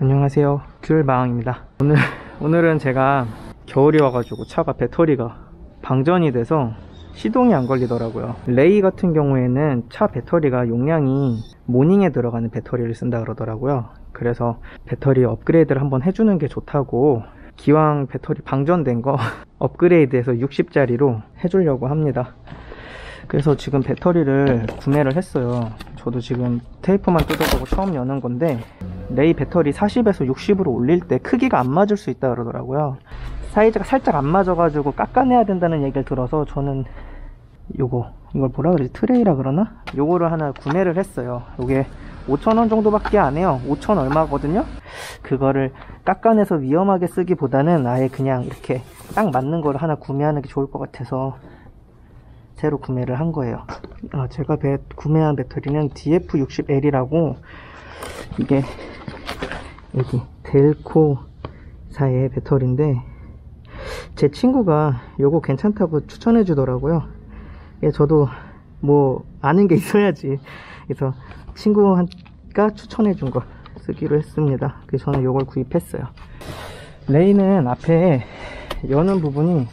안녕하세요, 귤마왕입니다. 오늘은 제가 겨울이 와가지고 차가 배터리가 방전이 돼서 시동이 안 걸리더라고요. 레이 같은 경우에는 차 배터리가 용량이 모닝에 들어가는 배터리를 쓴다 그러더라고요. 그래서 배터리 업그레이드를 한번 해주는 게 좋다고 기왕 배터리 방전된 거 업그레이드해서 60짜리로 해주려고 합니다. 그래서 지금 배터리를 구매를 했어요. 저도 지금 테이프만 뜯어보고 처음 여는 건데, 레이 배터리 40에서 60으로 올릴 때 크기가 안 맞을 수 있다 그러더라고요. 사이즈가 살짝 안 맞아가지고 깎아내야 된다는 얘기를 들어서 저는 이걸 뭐라 그러지? 트레이라 그러나? 요거를 하나 구매를 했어요. 요게 5,000원 정도밖에 안 해요. 5,000 얼마거든요. 그거를 깎아내서 위험하게 쓰기보다는 아예 그냥 이렇게 딱 맞는 걸 하나 구매하는 게 좋을 것 같아서 새로 구매를 한 거예요. 제가 구매한 배터리는 DF60L이라고, 이게 여기 델코사의 배터리인데, 제 친구가 요거 괜찮다고 추천해 주더라고요. 저도 뭐 아는 게 있어야지. 그래서 친구가 추천해 준 거 쓰기로 했습니다. 그래서 저는 요걸 구입했어요. 레이는 앞에 여는 부분이,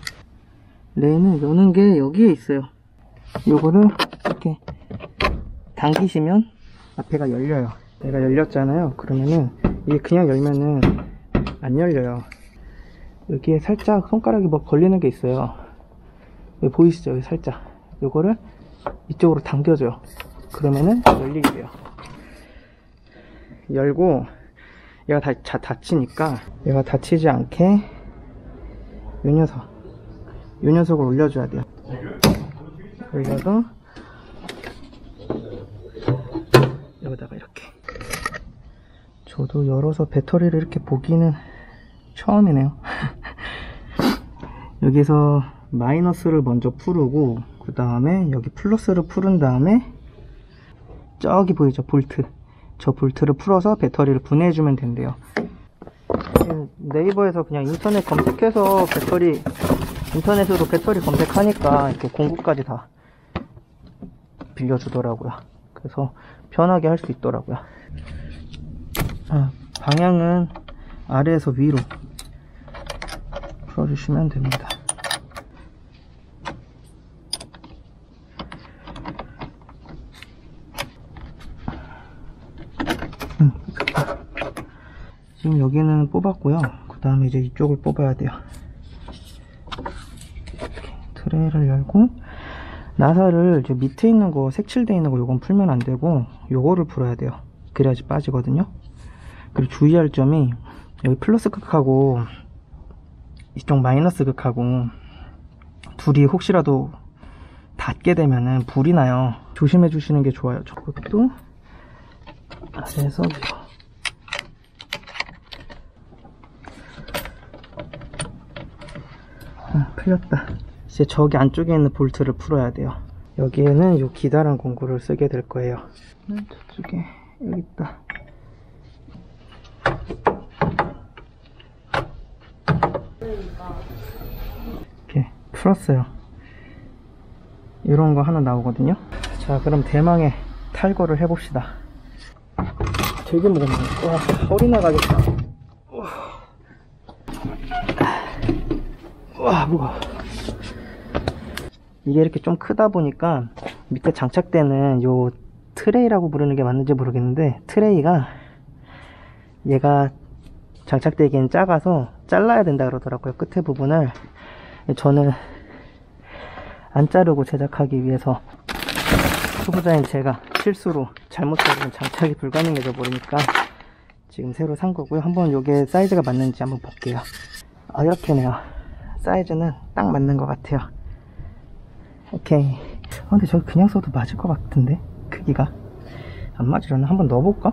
레이는 여는 게 여기에 있어요. 요거를 이렇게 당기시면 앞에가 열려요. 얘가 열렸잖아요. 그러면은 이게 그냥 열면은 안 열려요. 여기에 살짝 손가락이 뭐 걸리는 게 있어요. 여기 보이시죠? 여기 살짝. 요거를 이쪽으로 당겨줘요. 그러면은 열리게 돼요. 열고 얘가 닫히니까, 얘가 닫히지 않게 요 녀석을 올려줘야 돼요. 올려서 여기다가 이렇게. 저도 열어서 배터리를 이렇게 보기는 처음이네요. 여기서 마이너스를 먼저 풀고, 그 다음에 여기 플러스를 풀은 다음에 저기 보이죠? 볼트. 저 볼트를 풀어서 배터리를 분해해주면 된대요. 네이버에서 그냥 인터넷 검색해서 인터넷으로 배터리 검색하니까 이렇게 공구까지 다 빌려주더라고요. 그래서 편하게 할 수 있더라고요. 방향은 아래에서 위로 풀어주시면 됩니다. 지금 여기는 뽑았고요. 그 다음에 이제 이쪽을 뽑아야 돼요. 이렇게 트레이를 열고, 나사를 이제 밑에 있는 거, 색칠되어 있는 거, 요건 풀면 안 되고 요거를 풀어야 돼요. 그래야지 빠지거든요. 그리고 주의할 점이, 여기 플러스 극하고 이쪽 마이너스 극하고 둘이 혹시라도 닿게 되면은 불이 나요. 조심해 주시는 게 좋아요. 저것도 아래에서 위로. 풀렸다. 이제 저기 안쪽에 있는 볼트를 풀어야 돼요. 여기에는 요 기다란 공구를 쓰게 될 거예요. 저쪽에 여기 있다. 이렇게 풀었어요. 이런 거 하나 나오거든요. 자, 그럼 대망의 탈거를 해봅시다. 되게 무겁네. 와, 허리 나가겠다. 와, 무거워. 이게 이렇게 좀 크다 보니까 밑에 장착되는 요 트레이라고 부르는 게 맞는지 모르겠는데, 트레이가 얘가 장착되기엔 작아서 잘라야 된다 그러더라고요. 끝에 부분을. 저는 안 자르고 제작하기 위해서, 초보자인 제가 실수로 잘못 자르면 장착이 불가능해져 버리니까 지금 새로 산 거고요. 한번 요게 사이즈가 맞는지 한번 볼게요. 이렇게네요. 사이즈는 딱 맞는 것 같아요. 오케이. 근데 저기 그냥 써도 맞을 것 같은데, 크기가 안 맞으려나? 한번 넣어볼까?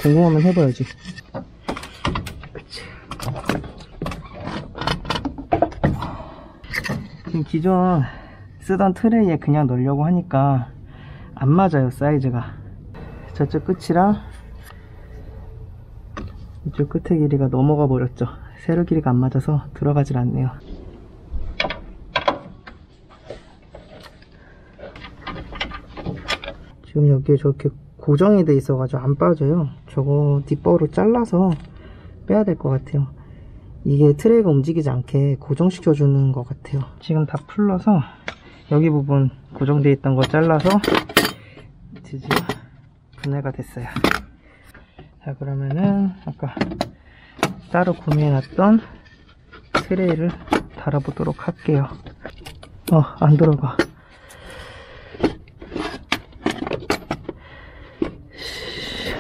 궁금하면 해봐야지. 그치. 지금 기존 쓰던 트레이에 그냥 넣으려고 하니까 안 맞아요, 사이즈가. 저쪽 끝이랑 이쪽 끝의 길이가 넘어가 버렸죠. 세로 길이가 안 맞아서 들어가질 않네요. 지금 여기에 저렇게 고정이 돼 있어가지고 안 빠져요. 저거 뒷버로 잘라서 빼야 될 것 같아요. 이게 트레이가 움직이지 않게 고정시켜주는 것 같아요. 지금 다 풀러서 여기 부분 고정되어 있던 거 잘라서 드디어 분해가 됐어요. 자, 그러면은 아까 따로 구매해놨던 트레이를 달아보도록 할게요. 안 들어가.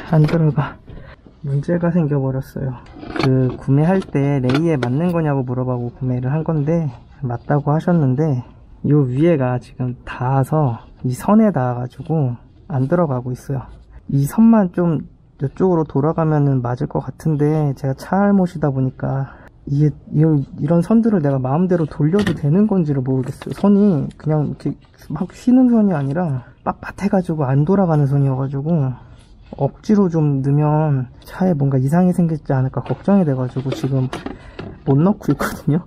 안 들어가. 문제가 생겨버렸어요. 그 구매할 때 레이에 맞는 거냐고 물어보고 구매를 한 건데 맞다고 하셨는데 요 위에가 지금 닿아서 이 선에 닿아가지고 안 들어가고 있어요. 이 선만 좀 이쪽으로 돌아가면은 맞을 것 같은데 제가 차알못이다 보니까 이런 선들을 내가 마음대로 돌려도 되는 건지를 모르겠어요. 선이 그냥 이렇게 막 휘는 선이 아니라 빳빳해가지고 안 돌아가는 선이어가지고 억지로 좀 넣으면 차에 뭔가 이상이 생기지 않을까 걱정이 돼가지고 지금 못 넣고 있거든요.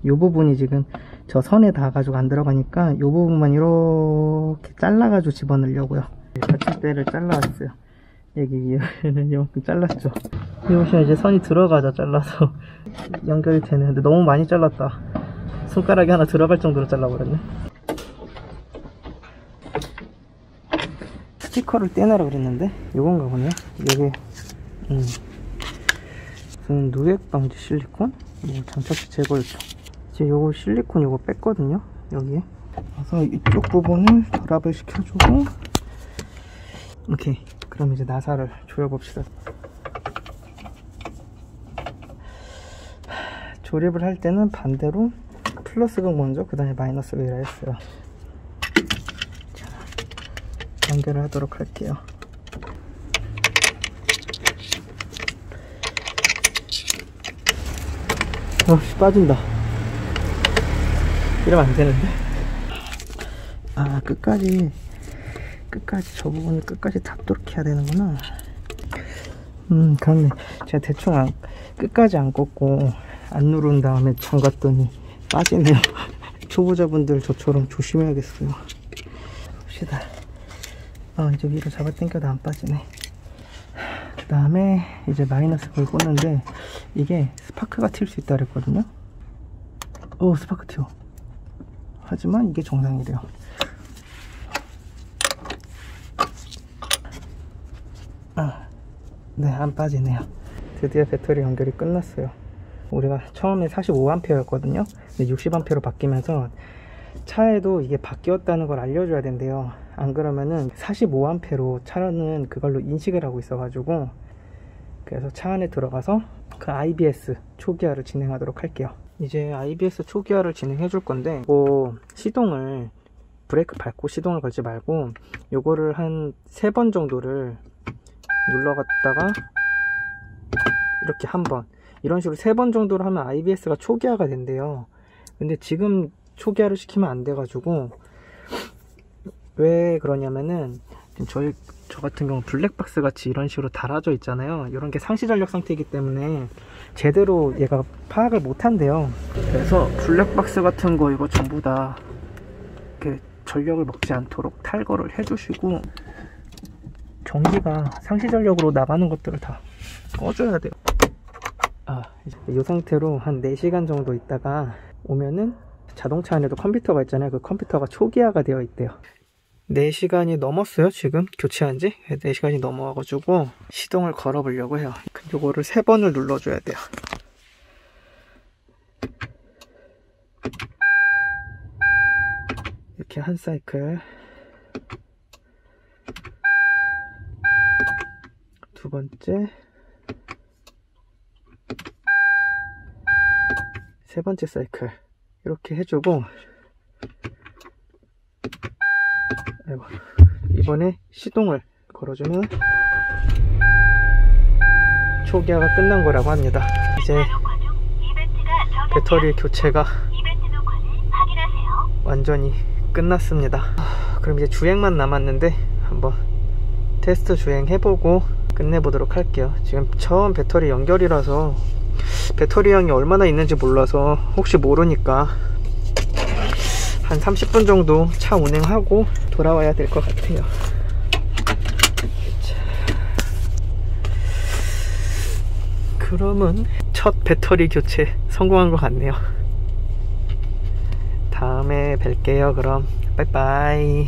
이 부분이 지금 저 선에 닿아가지고 안 들어가니까 이 부분만 이렇게 잘라가지고 집어넣으려고요. 받침대를 잘라왔어요. 여기 위에는 이만큼 잘랐죠. 이것이 이제 선이 들어가자 잘라서 연결이 되는데 너무 많이 잘랐다. 손가락이 하나 들어갈 정도로 잘라버렸네. 스티커를 떼내라 그랬는데 요건가 보네요. 요게 무슨 누액 방지 실리콘? 장착시 제거였죠. 이제 요거 실리콘 요거 뺐거든요. 여기에 그래서 이쪽 부분을 결합을 시켜주고 오케이. 그럼 이제 나사를 조여봅시다. 조립을 할 때는 반대로 플러스극 먼저 그 다음에 마이너스극이라 했어요. 자, 연결을 하도록 할게요. 빠진다. 이러면 안 되는데. 끝까지 저 부분을 끝까지 닿도록 해야 되는구나. 그렇네. 제가 대충 끝까지 안 꺾고 안 누른 다음에 잠갔더니 빠지네요. 초보자분들 저처럼 조심해야겠어요. 봅시다. 이제 위로 잡아당겨도 안 빠지네. 그 다음에 이제 마이너스 걸 꽂는데 이게 스파크가 튈 수 있다 그랬거든요. 스파크 튀어. 하지만 이게 정상이래요. 네, 안 빠지네요. 드디어 배터리 연결이 끝났어요. 우리가 처음에 45A였거든요. 근데 60A로 바뀌면서 차에도 이게 바뀌었다는 걸 알려줘야 된대요. 안 그러면은 45A로 차는 그걸로 인식을 하고 있어가지고, 그래서 차 안에 들어가서 그 IBS 초기화를 진행하도록 할게요. 이제 IBS 초기화를 진행해 줄 건데, 시동을 브레이크 밟고 시동을 걸지 말고 요거를 한 3번 정도를 눌러갔다가 이렇게 한번, 이런 식으로 3번 정도로 하면 IBS가 초기화가 된대요. 근데 지금 초기화를 시키면 안 돼가지고, 왜 그러냐면은 저 같은 경우 블랙박스 같이 이런 식으로 달아져 있잖아요. 이런 게 상시 전력 상태이기 때문에 제대로 얘가 파악을 못 한대요. 그래서 블랙박스 같은 거 이거 전부 다 이렇게 전력을 먹지 않도록 탈거를 해주시고, 전기가 상시 전력으로 나가는 것들을 다 꺼줘야 돼요. 이제 이 상태로 한 4시간 정도 있다가 오면은 자동차 안에도 컴퓨터가 있잖아요. 그 컴퓨터가 초기화가 되어 있대요. 4시간이 넘었어요. 지금 교체한 지 4시간이 넘어가지고 시동을 걸어 보려고 해요. 요거를 3번을 눌러줘야 돼요. 이렇게 한 사이클, 두 번째, 세 번째 사이클 이렇게 해주고, 이번에 시동을 걸어주면 초기화가 끝난 거라고 합니다. 이제 배터리 교체가 완전히 끝났습니다. 그럼 이제 주행만 남았는데 한번 테스트 주행 해보고 끝내보도록 할게요. 지금 처음 배터리 연결이라서 배터리량이 얼마나 있는지 몰라서 혹시 모르니까 한 30분 정도 차 운행하고 돌아와야 될 것 같아요. 그러면 첫 배터리 교체 성공한 것 같네요. 다음에 뵐게요. 그럼 빠이빠이.